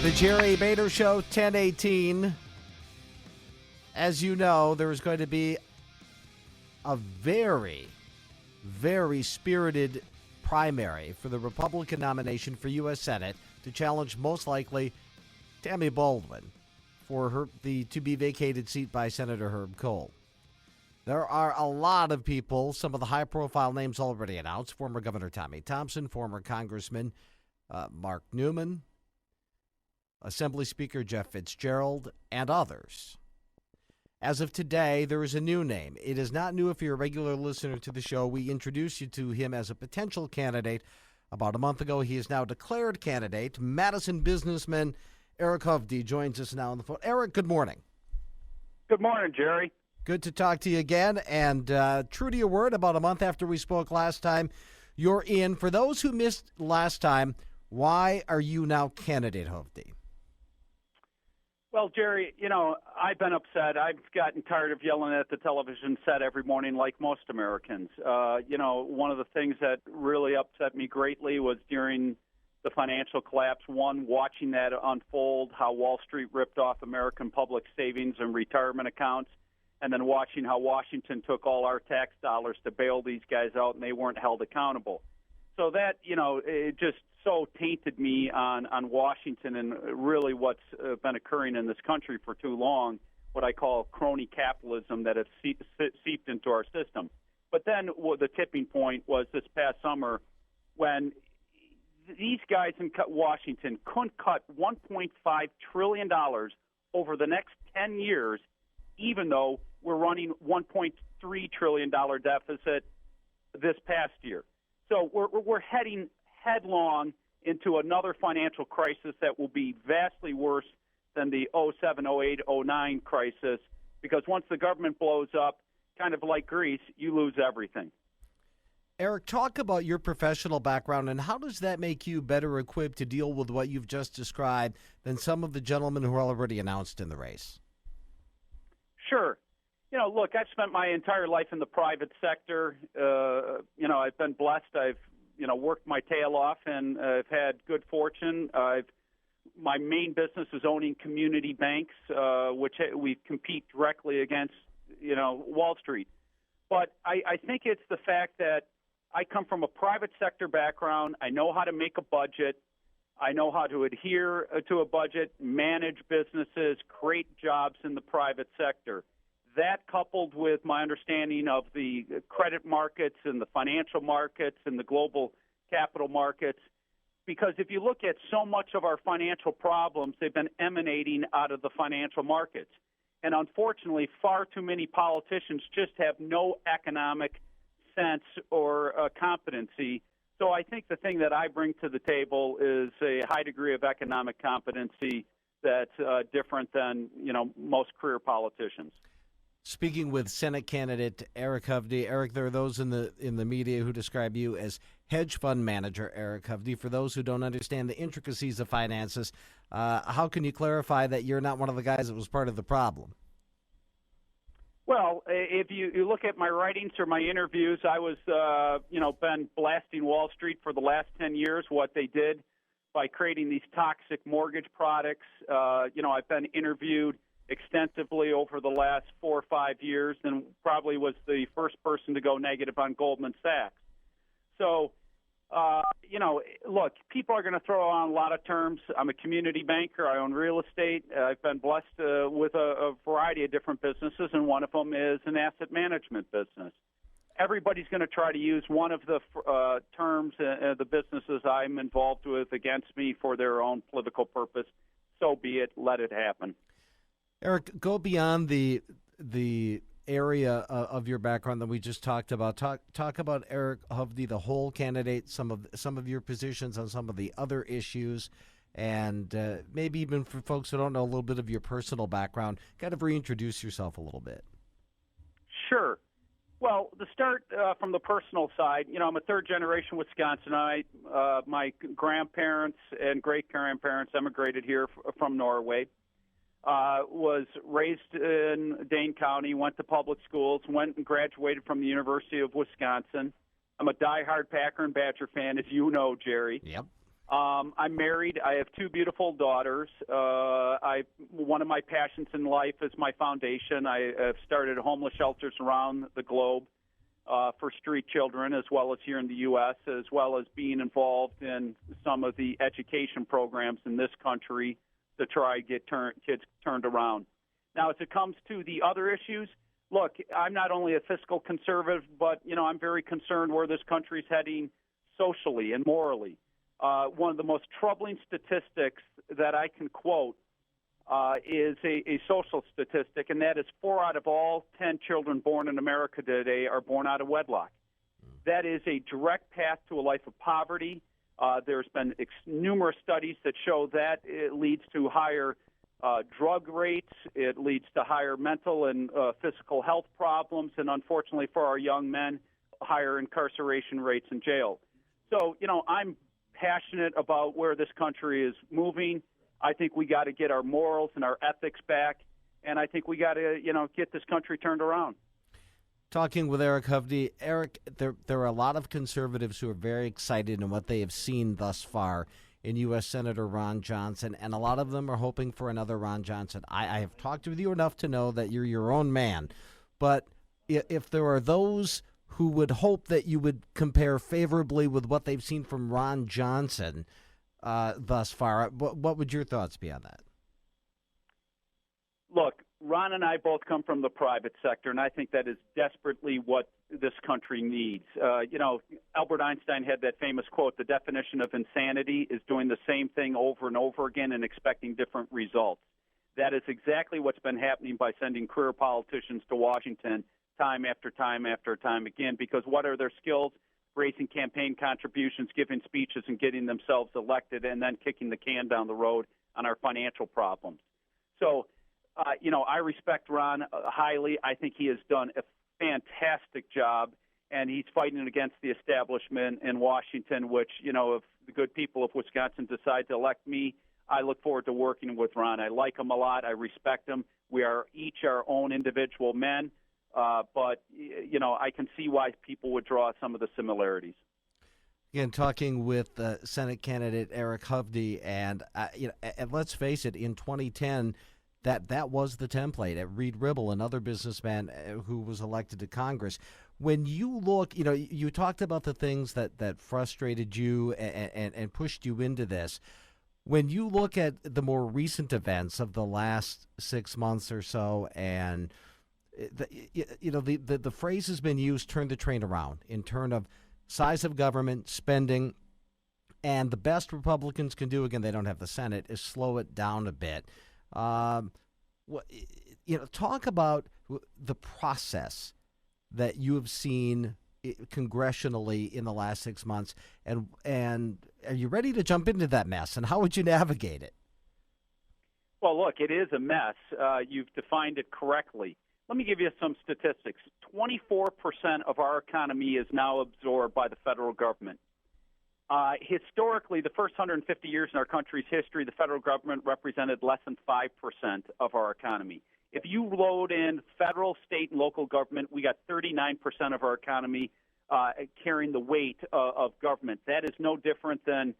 The Jerry Bader Show, 1018. As you know, there is going to be a very, very spirited primary for the Republican nomination for U.S. Senate to challenge, most likely, Tammy Baldwin for the to-be-vacated seat by Senator Herb Kohl. There are a lot of people, some of the high-profile names already announced, former Governor Tommy Thompson, former Congressman Mark Newman, Assembly Speaker Jeff Fitzgerald, and others. As of today, there is a new name. It is not new if you're a regular listener to the show. We introduced you to him as a potential candidate about a month ago. He is now declared candidate. Madison businessman Eric Hovde joins us now on the phone. Eric, good morning. Good morning, Jerry. Good to talk to you again. And true to your word, about a month after we spoke last time, you're in. For those who missed last time, why are you now candidate, Hovde? Well, Jerry, I've been upset. I've gotten tired of yelling at the television set every morning like most Americans. One of the things that really upset me greatly was during the financial collapse, watching that unfold, how Wall Street ripped off American public savings and retirement accounts, and then watching how Washington took all our tax dollars to bail these guys out and they weren't held accountable. So that, it just so tainted me on Washington and really what's been occurring in this country for too long, what I call crony capitalism that has seeped into our system. But then the tipping point was this past summer when these guys in Washington couldn't cut $1.5 trillion over the next 10 years, even though we're running $1.3 trillion deficit this past year. So we're heading headlong into another financial crisis that will be vastly worse than the 07, 08, 09 crisis, because once the government blows up, kind of like Greece, you lose everything. Eric, talk about your professional background and how does that make you better equipped to deal with what you've just described than some of the gentlemen who are already announced in the race? Sure. Look, I've spent my entire life in the private sector. I've been blessed. I've, worked my tail off, and I've had good fortune. My main business is owning community banks, which we compete directly against, Wall Street. But I think it's the fact that I come from a private sector background. I know how to make a budget. I know how to adhere to a budget, manage businesses, create jobs in the private sector. That coupled with my understanding of the credit markets and the financial markets and the global capital markets, because if you look at so much of our financial problems, they've been emanating out of the financial markets. And unfortunately, far too many politicians just have no economic sense or competency. So I think the thing that I bring to the table is a high degree of economic competency that's different than, most career politicians. Speaking with Senate candidate Eric Hovde. Eric, there are those in the media who describe you as hedge fund manager Eric Hovde. For those who don't understand the intricacies of finances, how can you clarify that you're not one of the guys that was part of the problem? Well, if you look at my writings or my interviews, I was, been blasting Wall Street for the last 10 years, what they did by creating these toxic mortgage products. I've been interviewed extensively over the last 4 or 5 years and probably was the first person to go negative on Goldman Sachs. So, look, people are going to throw on a lot of terms. I'm a community banker. I own real estate. I've been blessed with a variety of different businesses, and one of them is an asset management business. Everybody's going to try to use one of the terms, the businesses I'm involved with, against me for their own political purpose. So be it. Let it happen. Eric, go beyond the area of your background that we just talked about. Talk about Eric Hovde, the whole candidate, some of your positions on some of the other issues, and maybe even for folks who don't know a little bit of your personal background, kind of reintroduce yourself a little bit. Sure. Well, to start from the personal side, I'm a third-generation Wisconsinite. My grandparents and great-grandparents emigrated here from Norway. Was raised in Dane County, went to public schools, went and graduated from the University of Wisconsin. I'm a diehard Packer and Badger fan, as you know, Jerry. Yep. I'm married. I have two beautiful daughters. One of my passions in life is my foundation. I have started homeless shelters around the globe for street children, as well as here in the U.S., as well as being involved in some of the education programs in this country to try to get kids turned around. Now, as it comes to the other issues, look, I'm not only a fiscal conservative, but, I'm very concerned where this country's heading socially and morally. One of the most troubling statistics that I can quote is a social statistic, and that is 4 out of all 10 children born in America today are born out of wedlock. That is a direct path to a life of poverty. There's been numerous studies that show that it leads to higher drug rates, it leads to higher mental and physical health problems, and unfortunately for our young men, higher incarceration rates in jail. So, I'm passionate about where this country is moving. I think we got to get our morals and our ethics back, and I think we got to, get this country turned around. Talking with Eric Hovde. Eric, there are a lot of conservatives who are very excited in what they have seen thus far in U.S. Senator Ron Johnson, and a lot of them are hoping for another Ron Johnson. I have talked with you enough to know that you're your own man, but if there are those who would hope that you would compare favorably with what they've seen from Ron Johnson thus far, what would your thoughts be on that? Look, Ron and I both come from the private sector, and I think that is desperately what this country needs. Albert Einstein had that famous quote, "The definition of insanity is doing the same thing over and over again and expecting different results." That is exactly what's been happening by sending career politicians to Washington time after time after time again, because what are their skills? Raising campaign contributions, giving speeches, and getting themselves elected, and then kicking the can down the road on our financial problems. So, I respect Ron highly. I think he has done a fantastic job, and he's fighting against the establishment in Washington, which, if the good people of Wisconsin decide to elect me, I look forward to working with Ron. I like him a lot. I respect him. We are each our own individual men, but, I can see why people would draw some of the similarities. Again, talking with Senate candidate Eric Hovde, and let's face it, in 2010, that was the template. Reed Ribble, another businessman who was elected to Congress. When you look, you talked about the things that frustrated you and pushed you into this. When you look at the more recent events of the last 6 months or so, and the phrase has been used, turn the train around, in terms of size of government, spending, and the best Republicans can do, again, they don't have the Senate, is slow it down a bit. Talk about the process that you have seen congressionally in the last 6 months, and are you ready to jump into that mess, and how would you navigate it? Well, look, it is a mess. You've defined it correctly. Let me give you some statistics. 24% of our economy is now absorbed by the federal government. Historically, the first 150 years in our country's history, the federal government represented less than 5% of our economy. If you load in federal, state, and local government, we got 39% of our economy carrying the weight of government. That is no different than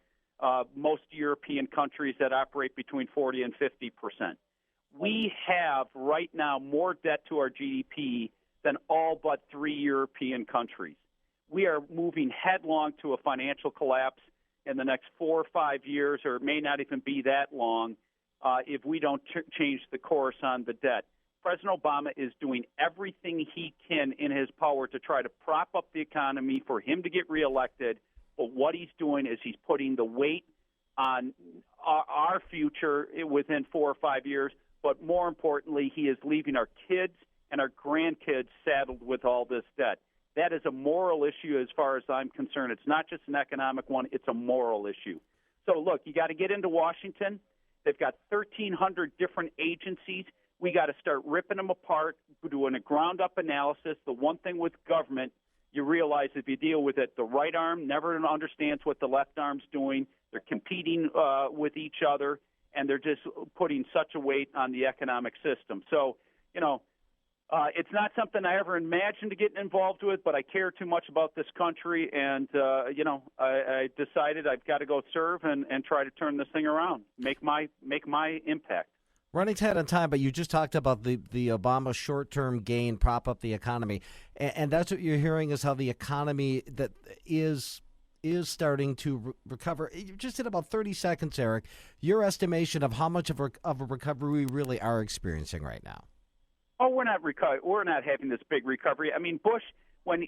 most European countries that operate between 40 and 50%. We have right now more debt to our GDP than all but 3 European countries. We are moving headlong to a financial collapse in the next 4 or 5 years, or it may not even be that long if we don't change the course on the debt. President Obama is doing everything he can in his power to try to prop up the economy for him to get reelected, but what he's doing is he's putting the weight on our future within 4 or 5 years, but more importantly, he is leaving our kids and our grandkids saddled with all this debt. That is a moral issue as far as I'm concerned. It's not just an economic one, it's a moral issue. So, look, you got to get into Washington. They've got 1,300 different agencies. We got to start ripping them apart, doing a ground-up analysis. The one thing with government, you realize if you deal with it, the right arm never understands what the left arm's doing. They're competing with each other, and they're just putting such a weight on the economic system. So, It's not something I ever imagined getting involved with, but I care too much about this country, and I decided I've got to go serve and try to turn this thing around, make my impact. Running tight on time, but you just talked about the Obama short-term gain prop up the economy, and that's what you're hearing is how the economy that is starting to recover. You just in about 30 seconds, Eric, your estimation of how much of a recovery we really are experiencing right now. Oh, we're not having this big recovery. I mean, Bush, when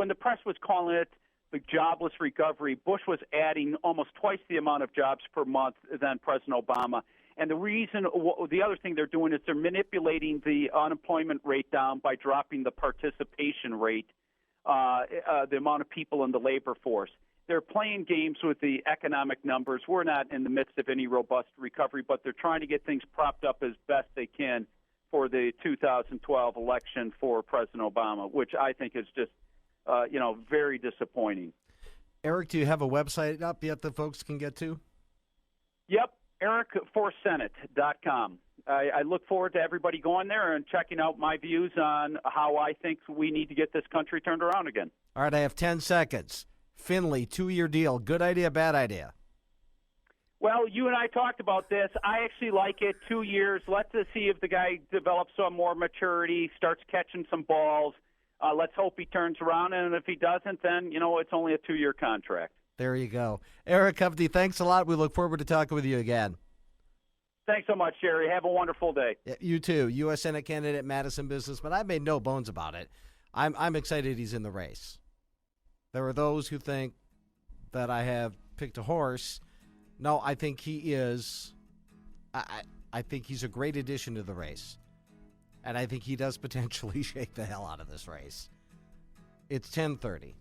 the press was calling it the jobless recovery, Bush was adding almost twice the amount of jobs per month than President Obama. And the other thing they're doing is they're manipulating the unemployment rate down by dropping the participation rate, the amount of people in the labor force. They're playing games with the economic numbers. We're not in the midst of any robust recovery, but they're trying to get things propped up as best they can for the 2012 election for President Obama, which I think is just, very disappointing. Eric, do you have a website up yet that folks can get to? Yep, ericforsenate.com. I look forward to everybody going there and checking out my views on how I think we need to get this country turned around again. All right, I have 10 seconds. Finley, 2-year deal. Good idea, bad idea? Well, you and I talked about this. I actually like it. 2 years. Let's see if the guy develops some more maturity, starts catching some balls. Let's hope he turns around, and if he doesn't, then, it's only a 2-year contract. There you go. Eric Hovde, thanks a lot. We look forward to talking with you again. Thanks so much, Jerry. Have a wonderful day. Yeah, you too. U.S. Senate candidate, Madison businessman. I've made no bones about it. I'm excited he's in the race. There are those who think that I have picked a horse. No, I think he is. I think he's a great addition to the race. And I think he does potentially shake the hell out of this race. It's 10:30.